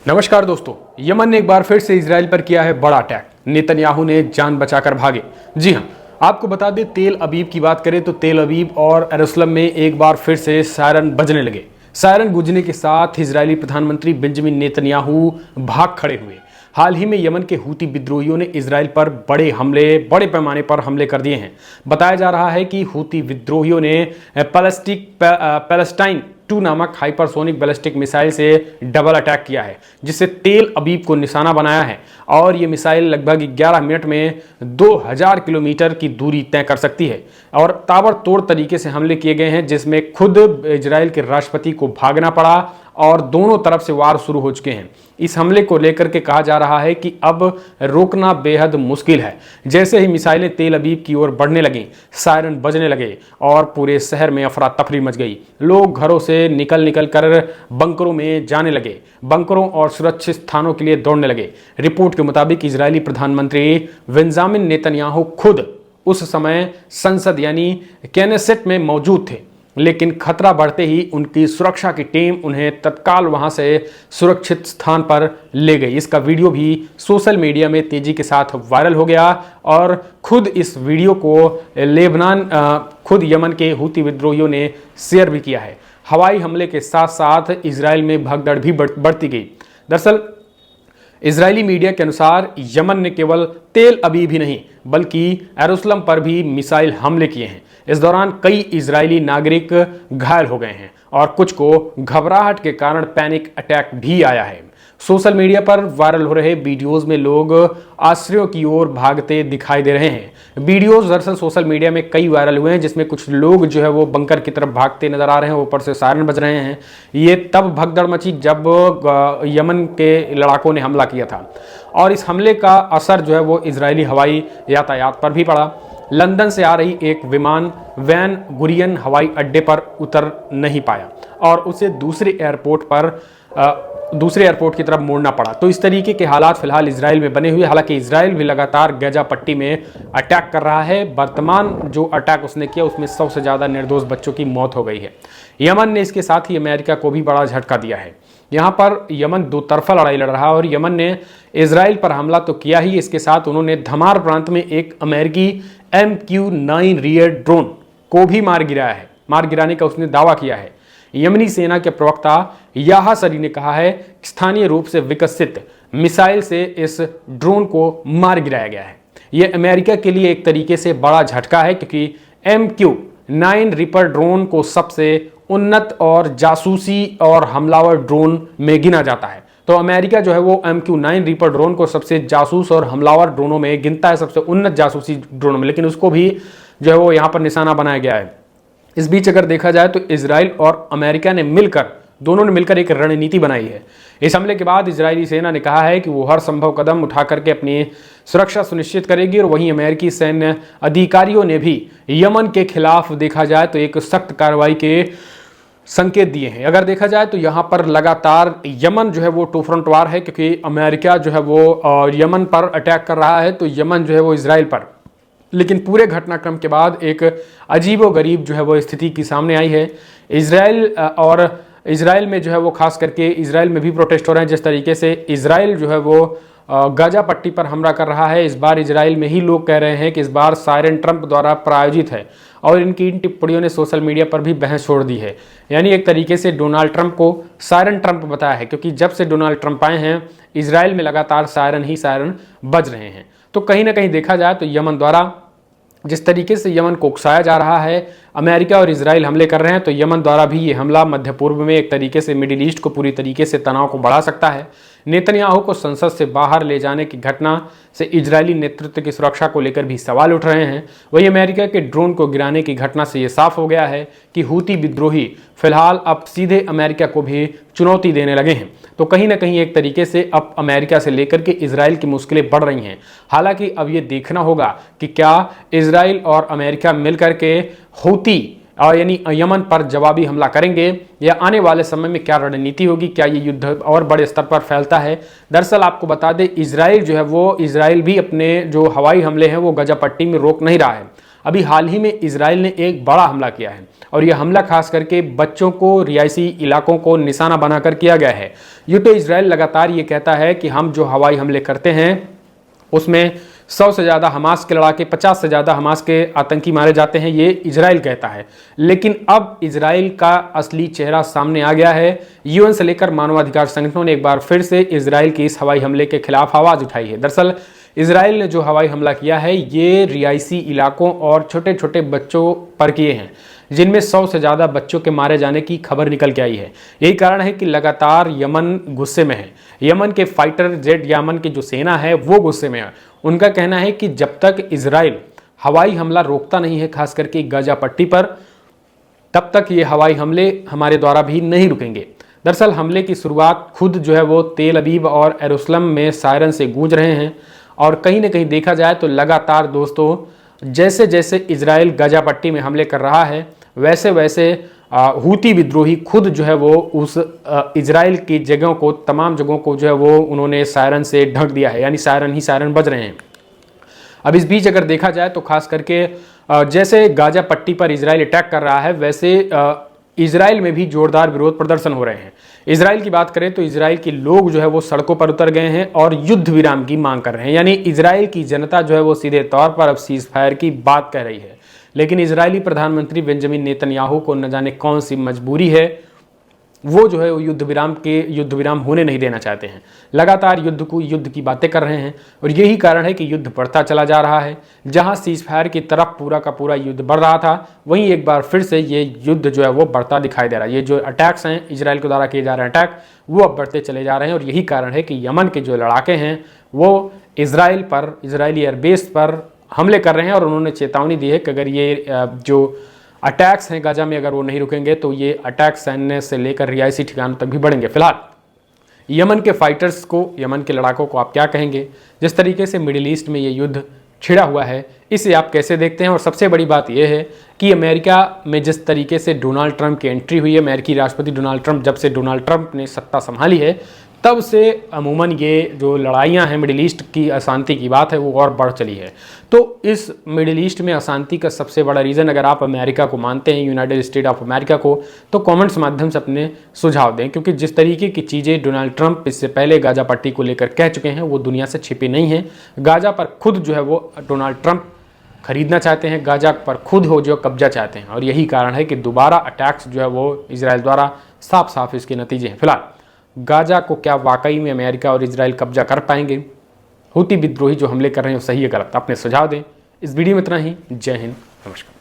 नमस्कार दोस्तों, यमन ने एक बार फिर से इजराइल पर किया है बड़ा अटैक। नेतन्याहू ने जान बचाकर भागे। जी हां, आपको बता दें, तेल अबीब की बात करें तो तेल अबीब और यरूशलेम में एक बार फिर से सायरन बजने लगे। सायरन गूंजने के साथ इजरायली प्रधानमंत्री बेंजामिन नेतन्याहू भाग खड़े हुए। हाल ही में यमन के हूती विद्रोहियों ने इजराइल पर बड़े पैमाने पर हमले कर दिए हैं। बताया जा रहा है कि हूती विद्रोहियों ने पैलेस्टाइन 2 नामक हाइपरसोनिक बैलिस्टिक मिसाइल से डबल अटैक किया है, जिससे तेल अबीब को निशाना बनाया है। और ये मिसाइल लगभग 11 मिनट में 2000 किलोमीटर की दूरी तय कर सकती है और ताबड़तोड़ तरीके से हमले किए गए हैं, जिसमें खुद इजराइल के राष्ट्रपति को भागना पड़ा और दोनों तरफ से वार शुरू हो चुके हैं। इस हमले को लेकर के कहा जा रहा है कि अब रोकना बेहद मुश्किल है। जैसे ही मिसाइलें तेल अबीब की ओर बढ़ने लगीं, सायरन बजने लगे और पूरे शहर में अफरा तफरी मच गई। लोग घरों से निकल कर बंकरों में जाने लगे, बंकरों और सुरक्षित स्थानों के लिए दौड़ने लगे। रिपोर्ट के मुताबिक इजरायली प्रधानमंत्री बेंजामिन नेतन्याहू खुद उस समय संसद यानी कैनेसेट में मौजूद थे, लेकिन खतरा बढ़ते ही उनकी सुरक्षा की टीम उन्हें तत्काल वहां से सुरक्षित स्थान पर ले गई। इसका वीडियो भी सोशल मीडिया में तेजी के साथ वायरल हो गया और खुद इस वीडियो को खुद यमन के हूती विद्रोहियों ने शेयर भी किया है। हवाई हमले के साथ साथ इजराइल में भगदड़ भी बढ़ती गई। दरअसल इजरायली मीडिया के अनुसार यमन ने केवल तेल अबीब ही नहीं बल्कि यरूशलेम पर भी मिसाइल हमले किए हैं। इस दौरान कई इजरायली नागरिक घायल हो गए हैं और कुछ को घबराहट के कारण पैनिक अटैक भी आया है। सोशल मीडिया पर वायरल हो रहे वीडियोस में लोग आश्रयों की ओर भागते दिखाई दे रहे हैं। वीडियोस दरअसल सोशल मीडिया में कई वायरल हुए हैं, जिसमें कुछ लोग जो है वो बंकर की तरफ भागते नजर आ रहे हैं, ऊपर से सायरन बज रहे हैं। ये तब भगदड़ मची जब यमन के लड़ाकों ने हमला किया था और इस हमले का असर जो है वो इजरायली हवाई यातायात पर भी पड़ा। लंदन से आ रही एक विमान वैन गुरियन हवाई अड्डे पर उतर नहीं पाया और उसे दूसरे एयरपोर्ट की तरफ मोड़ना पड़ा। तो इस तरीके के हालात फिलहाल इजराइल में बने हुए। हालांकि इजराइल भी लगातार गजा पट्टी में अटैक कर रहा है। वर्तमान जो अटैक उसने किया उसमें 100 से ज़्यादा निर्दोष बच्चों की मौत हो गई है। यमन ने इसके साथ ही अमेरिका को भी बड़ा झटका दिया है। यहाँ पर यमन दो तरफा लड़ाई लड़ रहा है और यमन ने इजराइल पर हमला तो किया ही, इसके साथ उन्होंने धमार प्रांत में एक अमेरिकी MQ-9 रियर ड्रोन को भी मार गिराने का उसने दावा किया है। यमनी सेना के प्रवक्ता याहा सरी ने कहा है कि स्थानीय रूप से विकसित मिसाइल से इस ड्रोन को मार गिराया गया है। यह अमेरिका के लिए एक तरीके से बड़ा झटका है, क्योंकि MQ-9 रिपर ड्रोन को सबसे उन्नत और जासूसी और हमलावर ड्रोन में गिना जाता है। तो अमेरिका जो है वो MQ-9 रिपर ड्रोन को सबसे जासूस और हमलावर ड्रोनों में गिनता है, सबसे उन्नत जासूसी ड्रोनों में, लेकिन उसको भी जो है वो यहाँ पर निशाना बनाया गया है। इस बीच अगर देखा जाए तो इजराइल और अमेरिका ने दोनों ने मिलकर एक रणनीति बनाई है। इस हमले के बाद इजरायली सेना ने कहा है कि वो हर संभव कदम उठा करके अपनी सुरक्षा सुनिश्चित करेगी और वहीं अमेरिकी सैन्य अधिकारियों ने भी यमन के खिलाफ देखा जाए तो एक सख्त कार्रवाई के संकेत दिए हैं। अगर देखा जाए तो यहाँ पर लगातार यमन जो है वो टू फ्रंट वार है, क्योंकि अमेरिका जो है वो यमन पर अटैक कर रहा है तो यमन जो है वो इजराइल पर। लेकिन पूरे घटनाक्रम के बाद एक अजीबोगरीब जो है वो स्थिति की सामने आई है। इजराइल में जो है वो खास करके इजराइल में भी प्रोटेस्ट हो रहे हैं। जिस तरीके से इजराइल जो है वो गाजा पट्टी पर हमला कर रहा है, इस बार इजराइल में ही लोग कह रहे हैं कि इस बार सायरन ट्रंप द्वारा प्रायोजित है और इनकी इन टिप्पणियों ने सोशल मीडिया पर भी बहस छोड़ दी है। यानी एक तरीके से डोनाल्ड ट्रंप को सायरन ट्रंप बताया है, क्योंकि जब से डोनाल्ड ट्रंप आए हैं इजराइल में लगातार सायरन ही सायरन बज रहे हैं। तो कहीं ना कहीं देखा जाए तो यमन द्वारा जिस तरीके से यमन को उकसाया जा रहा है, अमेरिका और इजराइल हमले कर रहे हैं, तो यमन द्वारा भी ये हमला मध्य पूर्व में एक तरीके से मिडिल ईस्ट को पूरी तरीके से तनाव को बढ़ा सकता है। नेतन्याहू को संसद से बाहर ले जाने की घटना से इजरायली नेतृत्व की सुरक्षा को लेकर भी सवाल उठ रहे हैं। वहीं अमेरिका के ड्रोन को गिराने की घटना से ये साफ हो गया है कि हूती विद्रोही फिलहाल अब सीधे अमेरिका को भी चुनौती देने लगे हैं। तो कहीं ना कहीं एक तरीके से अब अमेरिका से लेकर के इजराइल की मुश्किलें बढ़ रही हैं। हालांकि अब ये देखना होगा कि क्या इजराइल और अमेरिका मिलकर के हूती यानी यमन पर जवाबी हमला करेंगे या आने वाले समय में क्या रणनीति होगी, क्या ये युद्ध और बड़े स्तर पर फैलता है। दरअसल आपको बता दें, इजराइल जो है वो इजराइल भी अपने जो हवाई हमले हैं वो गजा पट्टी में रोक नहीं रहा है। अभी हाल ही में इजराइल ने एक बड़ा हमला किया है और यह हमला खास करके बच्चों को, रिहायशी इलाकों को निशाना बनाकर किया गया है। यूं तो इजराइल लगातार ये कहता है कि हम जो हवाई हमले करते हैं उसमें 100 से ज़्यादा हमास के लड़ाके, 50 से ज़्यादा हमास के आतंकी मारे जाते हैं, ये इजराइल कहता है। लेकिन अब इजराइल का असली चेहरा सामने आ गया है। यूएन से लेकर मानवाधिकार संगठनों ने एक बार फिर से इजराइल के इस हवाई हमले के खिलाफ आवाज़ उठाई है। दरअसल इजराइल ने जो हवाई हमला किया है ये रिहायशी इलाकों और छोटे छोटे बच्चों पर किए हैं, जिनमें 100 से ज़्यादा बच्चों के मारे जाने की खबर निकल के आई है। यही कारण है कि लगातार यमन गुस्से में है। यमन के फाइटर जेट, यमन की जो सेना है वो गुस्से में है। उनका कहना है कि जब तक इजराइल हवाई हमला रोकता नहीं है, खास करके गाजा पट्टी पर, तब तक ये हवाई हमले हमारे द्वारा भी नहीं रुकेंगे। दरअसल हमले की शुरुआत खुद जो है वो तेल अबीब और यरूशलेम में सायरन से गूंज रहे हैं और कहीं ना कहीं देखा जाए तो लगातार दोस्तों जैसे जैसे इजराइल गाजा पट्टी में हमले कर रहा है वैसे वैसे हूती विद्रोही खुद जो है वो उस इजराइल की जगहों को, तमाम जगहों को जो है वो उन्होंने सायरन से ढक दिया है, यानी सायरन ही सायरन बज रहे हैं। अब इस बीच अगर देखा जाए तो खास करके जैसे गाजा पट्टी पर इजराइल अटैक कर रहा है वैसे इजराइल में भी जोरदार विरोध प्रदर्शन हो रहे हैं। इजराइल की बात करें तो इजराइल के लोग जो है वो सड़कों पर उतर गए हैं और युद्ध विराम की मांग कर रहे हैं, यानी इजराइल की जनता जो है वो सीधे तौर पर अब सीज फायर की बात कह रही है। लेकिन इजरायली प्रधानमंत्री बेंजामिन नेतन्याहू को न जाने कौन सी मजबूरी है, वो जो है वो युद्ध विराम होने नहीं देना चाहते हैं। लगातार युद्ध की बातें कर रहे हैं और यही कारण है कि युद्ध बढ़ता चला जा रहा है। जहां सीज फायर की तरफ पूरा का पूरा युद्ध बढ़ रहा था, वहीं एक बार फिर से ये युद्ध जो है वो बढ़ता दिखाई दे रहा है। ये जो अटैक्स हैं इजराइल के द्वारा किए जा रहे हैं अटैक, वो अब बढ़ते चले जा रहे हैं और यही कारण है कि यमन के जो लड़ाके हैं वो इजराइल पर, इजरायली एयरबेस पर हमले कर रहे हैं और उन्होंने चेतावनी दी है कि अगर ये जो अटैक्स हैं गाजा में अगर वो नहीं रुकेंगे तो ये अटैक सैन्य से लेकर रिहायशी ठिकानों तक भी बढ़ेंगे। फिलहाल यमन के फाइटर्स को, यमन के लड़ाकों को आप क्या कहेंगे? जिस तरीके से मिडिल ईस्ट में ये युद्ध छिड़ा हुआ है, इसे आप कैसे देखते हैं? और सबसे बड़ी बात यह है कि अमेरिका में जिस तरीके से डोनाल्ड ट्रंप की एंट्री हुई है, अमेरिकी राष्ट्रपति डोनाल्ड ट्रंप, जब से डोनाल्ड ट्रंप ने सत्ता संभाली है तब से अमूमन ये जो लड़ाइयाँ हैं मिडिल ईस्ट की, अशांति की बात है, वो और बढ़ चली है। तो इस मिडिल ईस्ट में अशांति का सबसे बड़ा रीज़न, अगर आप अमेरिका को मानते हैं, यूनाइटेड स्टेट ऑफ अमेरिका को, तो कमेंट्स माध्यम से अपने सुझाव दें, क्योंकि जिस तरीके की चीज़ें डोनाल्ड ट्रंप इससे पहले गाजा पट्टी को लेकर कह चुके हैं वो दुनिया से छिपी नहीं है। गाजा पर खुद जो है वो डोनाल्ड ट्रंप खरीदना चाहते हैं, गाजा पर खुद हो जो कब्जा चाहते हैं और यही कारण है कि दोबारा अटैक्स जो है वो इजराइल द्वारा साफ साफ इसके नतीजे हैं। फिलहाल गाजा को क्या वाकई में अमेरिका और इजराइल कब्जा कर पाएंगे? हूती विद्रोही जो हमले कर रहे हैं वो सही है गलत? अपने सुझाव दें। इस वीडियो में इतना ही। जय हिंद, नमस्कार।